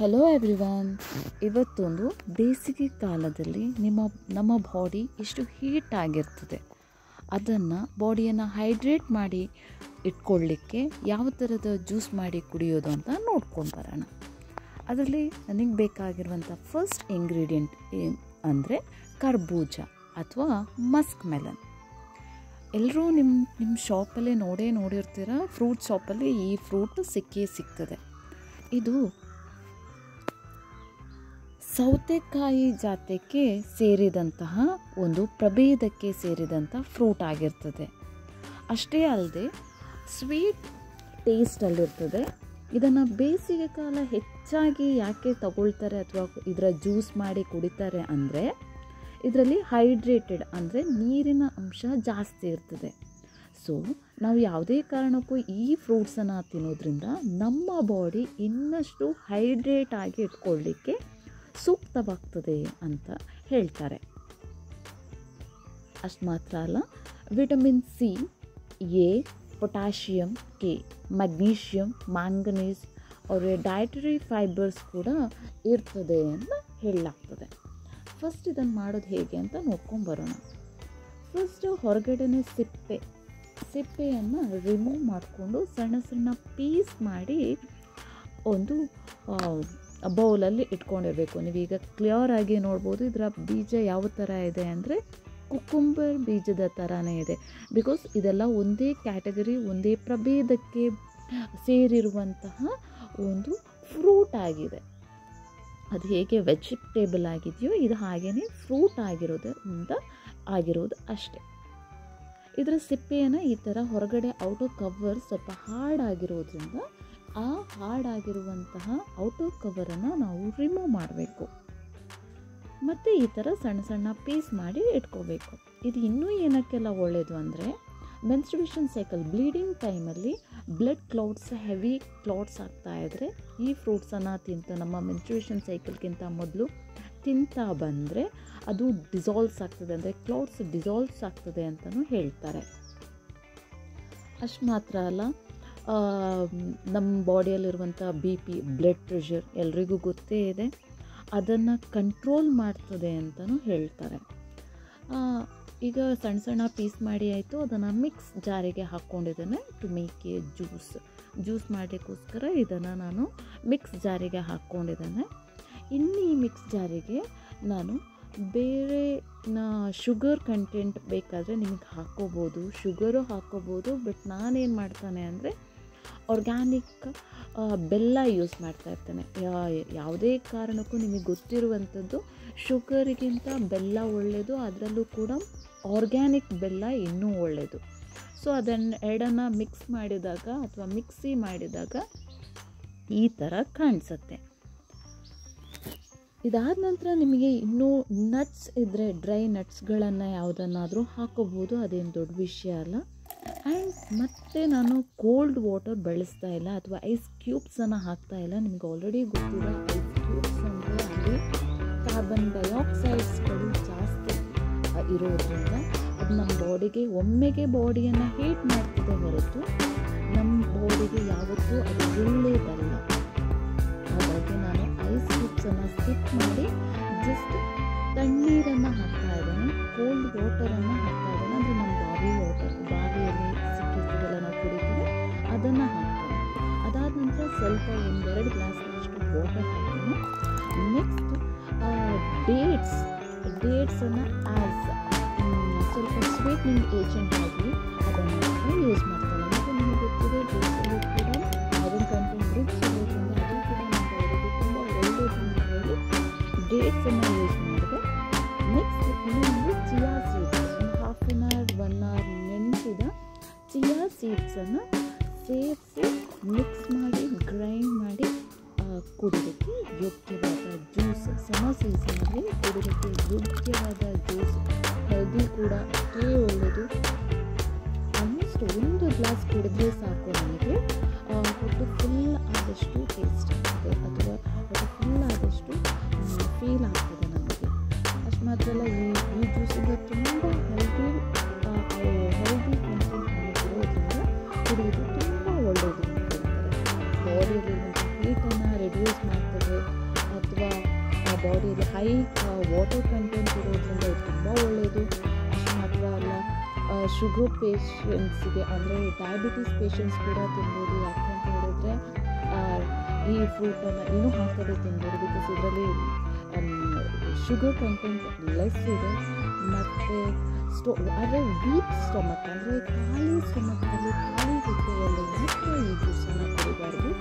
Hello everyone. ಇವತ್ತೊಂದು ಬೇಸಿಗೆ ಕಾಲದಲ್ಲಿ ನಮ್ಮ ಬಾಡಿ ಎಷ್ಟು ಹೀಟ್ ಆಗಿರ್ತದೆ, ಅದನ್ನು ಬಾಡಿಯನ್ನು ಹೈಡ್ರೇಟ್ ಮಾಡಿ ಇಟ್ಕೊಳ್ಳಿಕ್ಕೆ ಯಾವ ಥರದ ಜ್ಯೂಸ್ ಮಾಡಿ ಕುಡಿಯೋದು ಅಂತ ನೋಡ್ಕೊಂಡು ಬರೋಣ. ಅದರಲ್ಲಿ ನನಗೆ ಬೇಕಾಗಿರುವಂಥ ಫಸ್ಟ್ ಇಂಗ್ರೀಡಿಯೆಂಟ್ ಅಂದರೆ ಕರ್ಬೂಜ ಅಥವಾ ಮಸ್ಕ್ ಮೆಲನ್. ಎಲ್ಲರೂ ನಿಮ್ಮ ಶಾಪಲ್ಲಿ ನೋಡಿರ್ತೀರ, ಫ್ರೂಟ್ ಶಾಪಲ್ಲಿ ಈ ಫ್ರೂಟ್ ಸಿಗ್ತದೆ. ಇದು ಸೌತೆಕಾಯಿ ಜಾತಿಗೆ ಸೇರಿದಂತಹ ಒಂದು ಪ್ರಭೇದಕ್ಕೆ ಸೇರಿದಂಥ ಫ್ರೂಟ್ ಆಗಿರ್ತದೆ. ಅಷ್ಟೇ ಅಲ್ಲದೆ ಸ್ವೀಟ್ ಟೇಸ್ಟಲ್ಲಿರ್ತದೆ. ಇದನ್ನು ಬೇಸಿಗೆ ಕಾಲ ಹೆಚ್ಚಾಗಿ ಯಾಕೆ ತಗೊಳ್ತಾರೆ ಅಥವಾ ಇದರ ಜ್ಯೂಸ್ ಮಾಡಿ ಕುಡಿತಾರೆ ಅಂದರೆ, ಇದರಲ್ಲಿ ಹೈಡ್ರೇಟೆಡ್ ಅಂದರೆ ನೀರಿನ ಅಂಶ ಜಾಸ್ತಿ ಇರ್ತದೆ. ಸೊ ನಾವು ಯಾವುದೇ ಕಾರಣಕ್ಕೂ ಈ ಫ್ರೂಟ್ಸನ್ನು ತಿನ್ನೋದ್ರಿಂದ ನಮ್ಮ ಬಾಡಿ ಇನ್ನಷ್ಟು ಹೈಡ್ರೇಟ್ ಆಗಿ ಇಟ್ಕೊಳ್ಳಿಕ್ಕೆ ಸೂಕ್ತವಾಗ್ತದೆ ಅಂತ ಹೇಳ್ತಾರೆ. ಅಷ್ಟು ಮಾತ್ರ ಅಲ್ಲ, vitamin C, A, potassium, K, magnesium, manganese ಅವರ ಡಯಟರಿ ಫೈಬರ್ಸ್ ಕೂಡ ಇರ್ತದೆ ಅಂತ ಹೇಳಲಾಗ್ತದೆ. ಫಸ್ಟ್ ಇದನ್ನು ಮಾಡೋದು ಹೇಗೆ ಅಂತ ನೋಡ್ಕೊಂಡು ಬರೋಣ. ಫಸ್ಟ್ ಹೊರಗಡೆನೇ ಸಿಪ್ಪೆಯನ್ನು ರಿಮೂವ್ ಮಾಡಿಕೊಂಡು ಸಣ್ಣ ಸಣ್ಣ ಪೀಸ್ ಮಾಡಿ ಒಂದು ಬೌಲಲ್ಲಿ ಇಟ್ಕೊಂಡಿರಬೇಕು. ನೀವೀಗ ಕ್ಲಿಯರ್ ಆಗಿ ನೋಡ್ಬೋದು, ಇದರ ಬೀಜ ಯಾವ ಥರ ಇದೆ ಅಂದರೆ ಕುಕುಂಬರ್ ಬೀಜದ ಥರನೇ ಇದೆ. ಬಿಕಾಸ್ ಇದೆಲ್ಲ ಒಂದೇ ಕ್ಯಾಟಗರಿ, ಒಂದೇ ಪ್ರಭೇದಕ್ಕೆ ಸೇರಿರುವಂತಹ ಒಂದು ಫ್ರೂಟ್ ಆಗಿದೆ. ಅದು ಹೇಗೆ ವೆಜಿಟೇಬಲ್ ಆಗಿದೆಯೋ ಇದು ಹಾಗೆಯೇ ಫ್ರೂಟ್ ಆಗಿರೋದು ಅಷ್ಟೇ. ಇದರ ಸಿಪ್ಪೆಯನ್ನು ಈ ಥರ ಹೊರಗಡೆ ಔಟರ್ ಕವರ್ ಸ್ವಲ್ಪ ಹಾರ್ಡಾಗಿರೋದ್ರಿಂದ ಆ ಹಾರ್ಡಾಗಿರುವಂತಹ ಔಟರ್ ಕವರನ್ನು ನಾವು ರಿಮೂವ್ ಮಾಡಬೇಕು. ಮತ್ತು ಈ ಥರ ಸಣ್ಣ ಸಣ್ಣ ಪೀಸ್ ಮಾಡಿ ಇಟ್ಕೋಬೇಕು. ಇದು ಇನ್ನೂ ಏನಕ್ಕೆಲ್ಲ ಒಳ್ಳೆಯದು ಅಂದರೆ, ಮೆನ್ಸ್ಟ್ರುಯೇಷನ್ ಸೈಕಲ್ ಬ್ಲೀಡಿಂಗ್ ಟೈಮಲ್ಲಿ ಬ್ಲಡ್ ಕ್ಲಾಟ್ಸ್, ಹೆವಿ ಕ್ಲಾಟ್ಸ್ ಆಗ್ತಾಯಿದ್ರೆ ಈ ಫ್ರೂಟ್ಸನ್ನು ನಮ್ಮ ಮೆನ್ಸ್ಟ್ರುಯೇಷನ್ ಸೈಕಲ್ಗಿಂತ ಮೊದಲು ತಿಂತಾ ಬಂದರೆ ಅದು ಡಿಸಾಲ್ವ್ಸ್ ಆಗ್ತದೆ, ಅಂದರೆ ಕ್ಲಾಟ್ಸ್ ಡಿಸಾಲ್ವ್ಸ್ ಆಗ್ತದೆ ಅಂತಲೂ ಹೇಳ್ತಾರೆ. ಅಷ್ಟು ಮಾತ್ರ ಅಲ್ಲ, ನಮ್ಮ ಬಾಡಿಯಲ್ಲಿರುವಂಥ BP, ಬ್ಲಡ್ ಪ್ರೆಷರ್ ಎಲ್ರಿಗೂ ಗೊತ್ತೇ ಇದೆ, ಅದನ್ನು ಕಂಟ್ರೋಲ್ ಮಾಡ್ತದೆ ಅಂತಲೂ ಹೇಳ್ತಾರೆ. ಈಗ ಸಣ್ಣ ಸಣ್ಣ ಪೀಸ್ ಮಾಡಿ ಆಯಿತು, ಅದನ್ನು ಮಿಕ್ಸ್ ಜಾರಿಗೆ ಹಾಕ್ಕೊಂಡಿದ್ದೇನೆ ಟು ಮೇಕ್ ಎ ಜ್ಯೂಸ್ ಮಾಡಲಿಕ್ಕೋಸ್ಕರ ಇದನ್ನು ನಾನು ಮಿಕ್ಸ್ ಜಾರಿಗೆ ಹಾಕ್ಕೊಂಡಿದ್ದೇನೆ. ಇನ್ನು ಈ ಮಿಕ್ಸ್ ಜಾರಿಗೆ ನಾನು ಬೇರೆ ಶುಗರ್ ಕಂಟೆಂಟ್ ಬೇಕಾದರೆ ನಿಮಗೆ ಹಾಕ್ಕೋಬೋದು, ಶುಗರು ಹಾಕ್ಕೋಬೋದು. ಬಟ್ ನಾನೇನು ಮಾಡ್ತಾನೆ ಅಂದರೆ ಆರ್ಗ್ಯಾನಿಕ್ ಬೆಲ್ಲ ಯೂಸ್ ಮಾಡ್ತಾ ಇರ್ತೇನೆ. ಯಾವುದೇ ಕಾರಣಕ್ಕೂ ನಿಮಗೆ ಗೊತ್ತಿರುವಂಥದ್ದು, ಶುಗರಿಗಿಂತ ಬೆಲ್ಲ ಒಳ್ಳೆಯದು, ಅದರಲ್ಲೂ ಕೂಡ ಆರ್ಗ್ಯಾನಿಕ್ ಬೆಲ್ಲ ಇನ್ನೂ ಒಳ್ಳೆಯದು. ಸೊ ಅದನ್ನು ಎರಡನ್ನು ಮಿಕ್ಸ್ ಮಾಡಿದಾಗ ಅಥವಾ ಮಿಕ್ಸಿ ಮಾಡಿದಾಗ ಈ ಥರ ಕಾಣಿಸುತ್ತೆ. ಇದಾದ ನಂತರ ನಿಮಗೆ ಇನ್ನೂ ನಟ್ಸ್ ಇದ್ದರೆ ಡ್ರೈ ನಟ್ಸ್ಗಳನ್ನು ಯಾವುದನ್ನಾದರೂ ಹಾಕೋಬೋದು, ಅದೇನು ದೊಡ್ಡ ವಿಷಯ ಅಲ್ಲ. ಆ್ಯಂಡ್ ಮತ್ತು ನಾನು ಕೋಲ್ಡ್ ವಾಟರ್ ಬಳಸ್ತಾ ಇಲ್ಲ ಅಥವಾ ಐಸ್ ಕ್ಯೂಬ್ಸನ್ನು ಹಾಕ್ತಾ ಇಲ್ಲ. ನಿಮಗೆ ಆಲ್ರೆಡಿ ಗೊತ್ತಿರೋ ಐಸ್ ಕ್ಯೂಬ್ಸ್ ಅಂದರೆ ಅಲ್ಲಿ ಕಾರ್ಬನ್ ಡೈಆಕ್ಸೈಡ್ಸ್ಗಳು ಜಾಸ್ತಿ ಇರೋದ್ರಿಂದ ಅದು ನಮ್ಮ ಬಾಡಿಗೆ ಒಮ್ಮೆಗೆ ಬಾಡಿಯನ್ನು ಹೀಟ್ ಮಾಡ್ತಿದೆ ಹೊರತು ನಮ್ಮ ಬಾಡಿಗೆ ಯಾವತ್ತೂ ಅದು ಒಳ್ಳೆಯದಲ್ಲ. ಹಾಗಾಗಿ ನಾನು ಐಸ್ ಕ್ಯೂಬ್ಸನ್ನು ಸ್ಕಿಪ್ ಮಾಡಿ ಜಸ್ಟ್ ತಣ್ಣೀರನ್ನು ಹಾಕ್ತಾ ಇದ್ದೇನೆ, ಕೋಲ್ಡ್ ವಾಟರನ್ನು ಹಾಕ್ತಾ ಇದ್ದೇನೆ. ಅಂದರೆ ನಮ್ಮ ಬಾವಿಯಲ್ಲಿ ಸಿಕ್ಕಿರ್ತದಲ್ಲ ನಾವು ಕುಡಿತೀವಿ, ಅದನ್ನು ಹಾಕ್ತೇನೆ. ಅದಾದ ನಂತರ ಸ್ವಲ್ಪ 1-2 ಗ್ಲಾಸ್ನಷ್ಟು ವಾಟರ್ ಹಾಕ್ತೀನಿ. ನೆಕ್ಸ್ಟ್ ಡೇಟ್ಸನ್ನು ಆ್ಯಸ್ ಸ್ವಲ್ಪ ಸ್ವೀಟ್ನಿಂಗ್ ಏಜೆಂಟ್ ಆಗಿ ಅದನ್ನು ಯೂಸ್ ಮಾಡ್ತೇನೆ. ಮತ್ತು ನಿಮಗೆ ಗೊತ್ತಿದೆ, ಡೇಟ್ಸಲ್ಲಿ ಕೂಡ ಐರನ್ ಕಂಟೆಂಟ್ ರಿಚ್ ಇರೋದ್ರಿಂದ ಅದು ಕೂಡ ನಮ್ಮ ಬಾಡಿಗೆ ತುಂಬ ಒಳ್ಳೆಯದು ಅಂತ ಹೇಳಿ ಡೇಟ್ಸನ್ನು ಯೂಸ್ ಮಾಡಿದೆ. ನೆಕ್ಸ್ಟ್ ಇನ್ನೊಂದು ಚಿಯಾ ಸೀಡ್ಸ್, ಒಂದು 1/2 hour 1 hour ನೆನೆಸಿದ ಚಿಯಾ ಸೀಡ್ಸನ್ನು ಸೇರಿಸಿ ಮಿಕ್ಸ್ ಮಾಡಿ ಗ್ರೈಂಡ್ ಮಾಡಿ ಕುಡಿಯೋಕ್ಕೆ ಯೋಗ್ಯವಾದ ಜ್ಯೂಸ್. ಸಮ್ಮರ್ ಸೀಸನಲ್ಲಿ ಕುಡಿಯೋಕ್ಕೆ ಯೋಗ್ಯವಾದ ಜ್ಯೂಸ್, ಹೆಲ್ದಿ ಕೂಡ ಅಷ್ಟೇ ಒಳ್ಳೆಯದು. ಆಲ್ಮೋಸ್ಟ್ 1 ಗ್ಲಾಸ್ ಕುಡಿದ್ರೆ ಸಾಕು ನಮಗೆ ಹೊಟ್ಟೆ ಫುಲ್ ಆದಷ್ಟು ಟೇಸ್ಟ್ ಆಗ್ತದೆ ಅಥವಾ ಹೊಟ್ಟೆ ಫುಲ್ ಆದಷ್ಟು ಫೀಲ್ ಆಗ್ತದೆ ನಮಗೆ. ಅಷ್ಟು ಮಾತ್ರ ಅಲ್ಲ, ಈ ಜ್ಯೂಸಿಂದ ತುಂಬ ಹೆಲ್ದಿ ಕಂಟೆಂಟ್ ಇರೋದ್ರಿಂದ ಕುಡಿಯೋದು ತುಂಬ ಒಳ್ಳೆಯದು ಅಂತ ಹೇಳ್ತಾರೆ. ಬಾಡಿಯಲ್ಲಿರುವಂಥ ಹೀಟನ್ನು ರಿಡ್ಯೂಸ್ ಮಾಡ್ತದೆ, ಬಾಡಿಯಲ್ಲಿ ಹೈ ವಾಟರ್ ಕಂಟೆಂಟ್ ಇರೋದ್ರಿಂದ ಇದು ತುಂಬ ಒಳ್ಳೆಯದು. ಅಷ್ಟು ಮಾತ್ರ ಅಲ್ಲ, ಶುಗರ್ ಪೇಷಂಟ್ಸಿಗೆ ಅಂದರೆ ಡಯಾಬಿಟಿಸ್ ಪೇಷಂಟ್ಸ್ ಕೂಡ ತಿನ್ಬೋದು. ಯಾಕೆ ಅಂತ ಹೇಳಿದ್ರೆ ಈ ಫ್ರೂಟನ್ನು ಇನ್ನೂ ಹಾಕದೆ ತಿನ್ಬೋದು, ಬಿಕಾಸ್ ಇದರಲ್ಲಿ ಶುಗರ್ ಕಂಟೆಂಟ್ ಲೆಸ್ ಇದೆ. ಮತ್ತು ಆದರೆ ವೀಕ್ ಸ್ಟಮಕ್ ಅಂದರೆ ಖಾಲಿ ಸ್ಟಮಕ್ಕಲ್ಲಿ ಖಾಲಿ ಹೊಟ್ಟೆಯಲ್ಲಿ ಮಾತ್ರ ಈ ಜ್ಯೂಸನ್ನು ಕುಡಿಬಾರ್ದು.